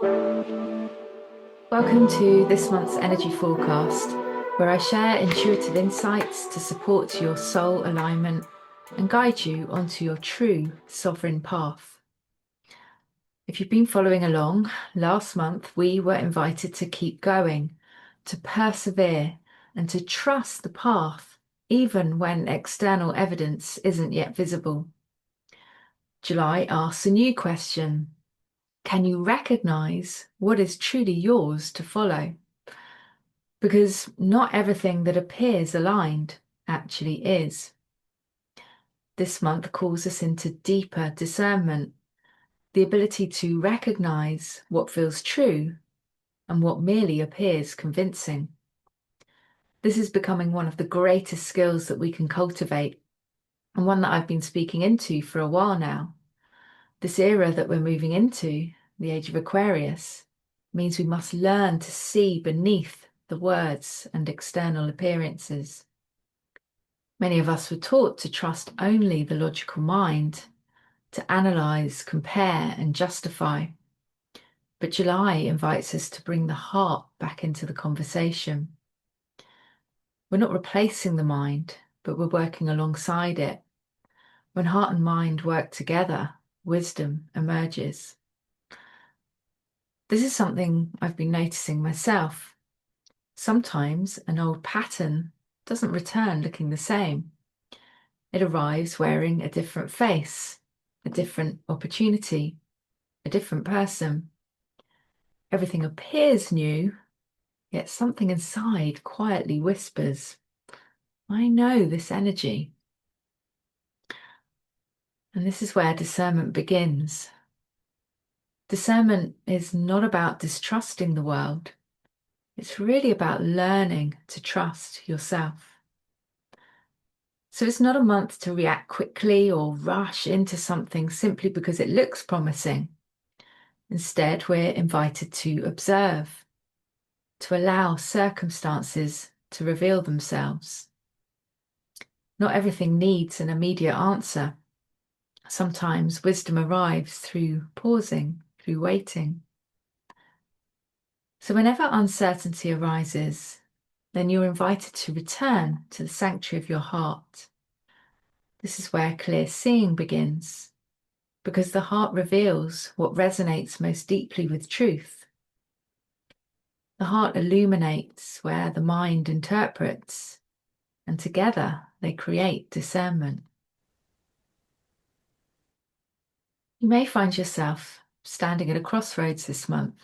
Welcome to this month's energy forecast, where I share intuitive insights to support your soul alignment and guide you onto your true sovereign path. If you've been following along, last month we were invited to keep going, to persevere, and to trust the path, even when external evidence isn't yet visible. July asks a new question. Can you recognize what is truly yours to follow? Because not everything that appears aligned actually is. This month calls us into deeper discernment, the ability to recognize what feels true and what merely appears convincing. This is becoming one of the greatest skills that we can cultivate, and one that I've been speaking into for a while now. This era that we're moving into, the age of Aquarius, means we must learn to see beneath the words and external appearances. Many of us were taught to trust only the logical mind, to analyze, compare, and justify. But July invites us to bring the heart back into the conversation. We're not replacing the mind, but we're working alongside it. When heart and mind work together, wisdom emerges. This is something I've been noticing myself. Sometimes an old pattern doesn't return looking the same. It arrives wearing a different face, a different opportunity, a different person. Everything appears new, yet something inside quietly whispers, I know this energy. And this is where discernment begins. Discernment is not about distrusting the world. It's really about learning to trust yourself. So it's not a month to react quickly or rush into something simply because it looks promising. Instead, we're invited to observe, to allow circumstances to reveal themselves. Not everything needs an immediate answer. Sometimes wisdom arrives through pausing, through waiting. So whenever uncertainty arises, then you're invited to return to the sanctuary of your heart. This is where clear seeing begins, because the heart reveals what resonates most deeply with truth. The heart illuminates where the mind interprets, and together they create discernment. You may find yourself standing at a crossroads this month.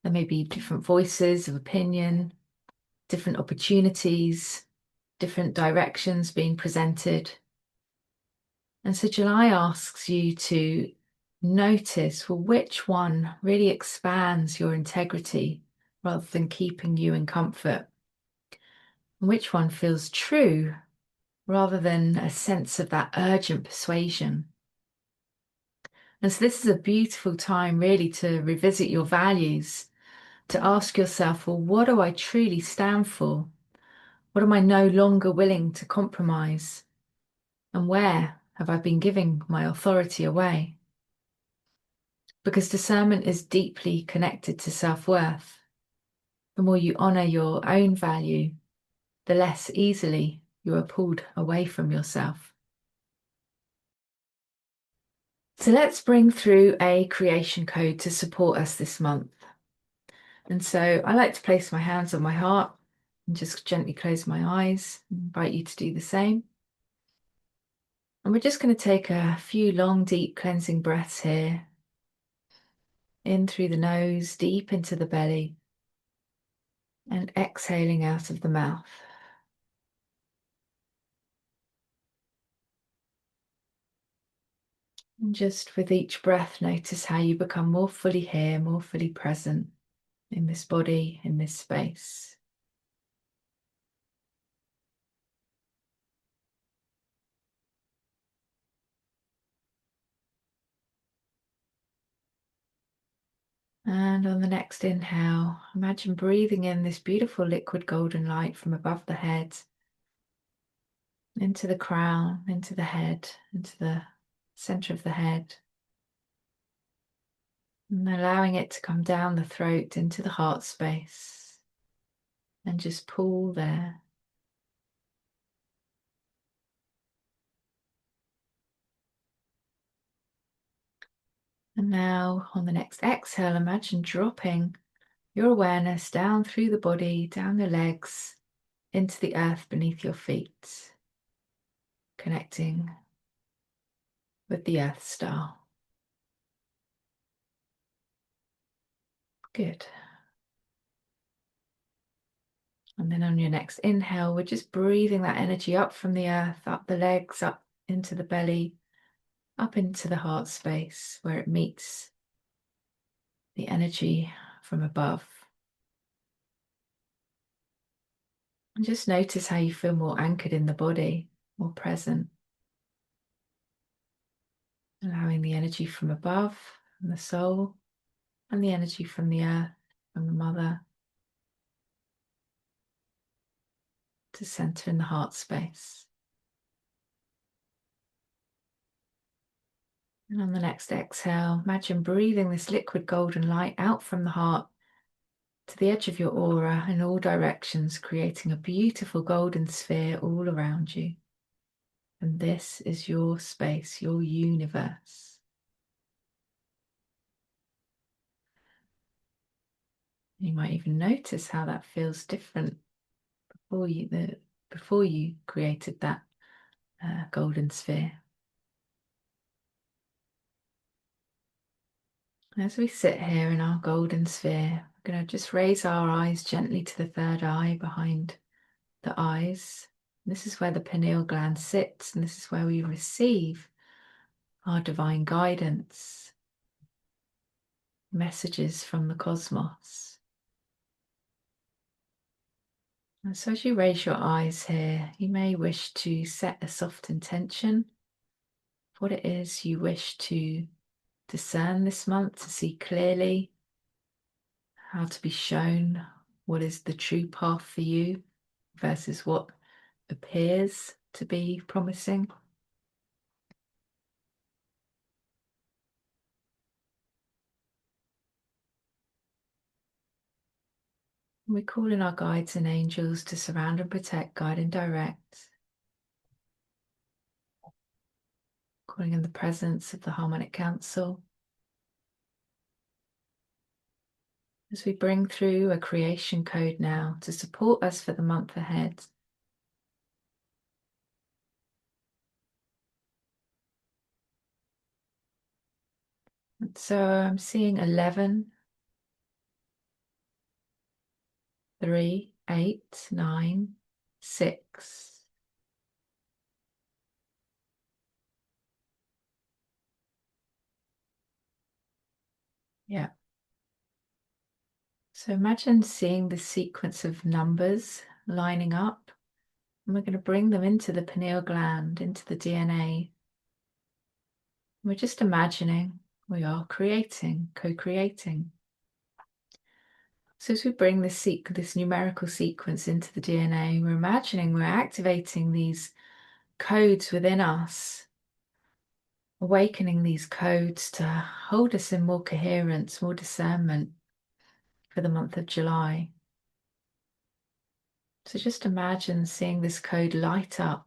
There may be different voices of opinion, different opportunities, different directions being presented. And so July asks you to notice, well, which one really expands your integrity rather than keeping you in comfort? And which one feels true rather than a sense of that urgent persuasion? And so this is a beautiful time really to revisit your values, to ask yourself, well, what do I truly stand for? What am I no longer willing to compromise? And where have I been giving my authority away? Because discernment is deeply connected to self-worth. The more you honor your own value, the less easily you are pulled away from yourself. So let's bring through a creation code to support us this month. And so I like to place my hands on my heart and just gently close my eyes. I invite you to do the same. And we're just going to take a few long, deep cleansing breaths here. In through the nose, deep into the belly, and exhaling out of the mouth. And just with each breath, notice how you become more fully here, more fully present in this body, in this space. And on the next inhale, imagine breathing in this beautiful liquid golden light from above the head, into the crown, into the head, into the center of the head. And allowing it to come down the throat into the heart space and just pull there. And now on the next exhale, imagine dropping your awareness down through the body, down the legs, into the earth beneath your feet, connecting with the Earth Star. Good. And then on your next inhale, we're just breathing that energy up from the earth, up the legs, up into the belly, up into the heart space where it meets the energy from above. And just notice how you feel more anchored in the body, more present. Allowing the energy from above, from the soul, and the energy from the earth, from the mother, to center in the heart space. And on the next exhale, imagine breathing this liquid golden light out from the heart to the edge of your aura in all directions, creating a beautiful golden sphere all around you. And this is your space, your universe. You might even notice how that feels different before you created that golden sphere. As we sit here in our golden sphere, we're going to just raise our eyes gently to the third eye behind the eyes. This is where the pineal gland sits, and this is where we receive our divine guidance, messages from the cosmos. And so as you raise your eyes here, you may wish to set a soft intention for what it is you wish to discern this month, to see clearly how to be shown what is the true path for you versus what appears to be promising. We call in our guides and angels to surround and protect, guide and direct. Calling in the presence of the Harmonic Council. As we bring through a creation code now to support us for the month ahead. And so I'm seeing 11, 3, 8, 9, 6. Yeah. So imagine seeing the sequence of numbers lining up, and we're going to bring them into the pineal gland, into the DNA. We're just imagining we are creating, co-creating. So as we bring this numerical sequence into the DNA, we're imagining we're activating these codes within us, awakening these codes to hold us in more coherence, more discernment for the month of July. So just imagine seeing this code light up,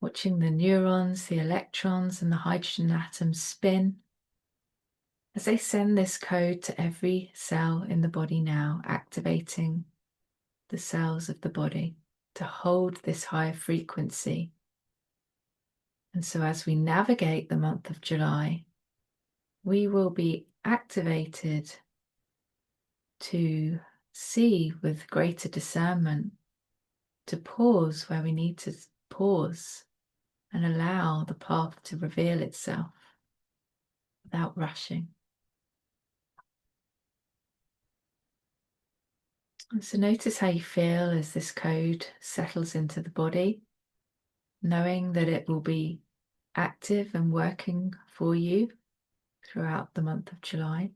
watching the neurons, the electrons, and the hydrogen atoms spin as they send this code to every cell in the body now, activating the cells of the body to hold this higher frequency. And so as we navigate the month of July, we will be activated to see with greater discernment, to pause where we need to pause and allow the path to reveal itself without rushing. And so notice how you feel as this code settles into the body, knowing that it will be active and working for you throughout the month of July.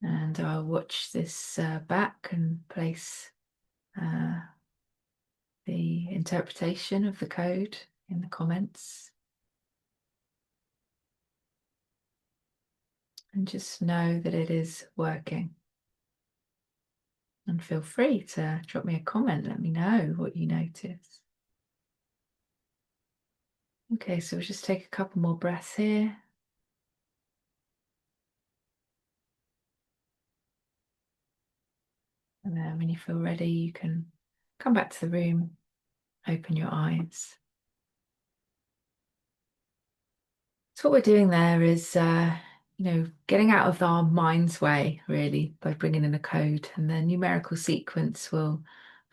And I'll watch this back and place the interpretation of the code in the comments. And just know that it is working. And feel free to drop me a comment, let me know what you notice. Okay, so we'll just take a couple more breaths here. And then when you feel ready, you can come back to the room, open your eyes. So what we're doing there is, getting out of our mind's way, really, by bringing in a code. And the numerical sequence will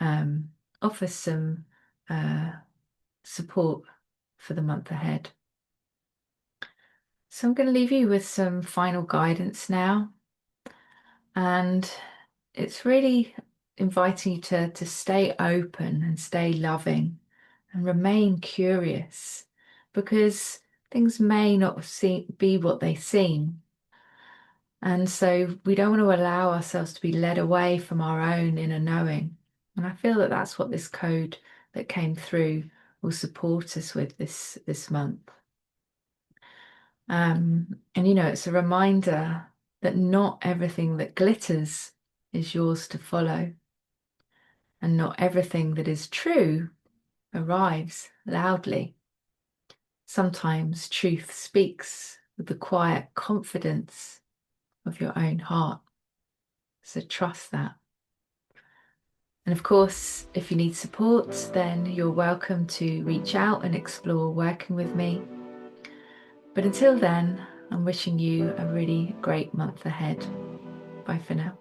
offer some support for the month ahead. So I'm going to leave you with some final guidance now. And it's really inviting you to stay open and stay loving and remain curious, because things may not be what they seem. And so we don't want to allow ourselves to be led away from our own inner knowing. And I feel that that's what this code that came through will support us with this month. And it's a reminder that not everything that glitters is yours to follow, and not everything that is true arrives loudly. Sometimes truth speaks with the quiet confidence of your own heart. So trust that. And of course, if you need support, then you're welcome to reach out and explore working with me. But until then, I'm wishing you a really great month ahead. Bye for now.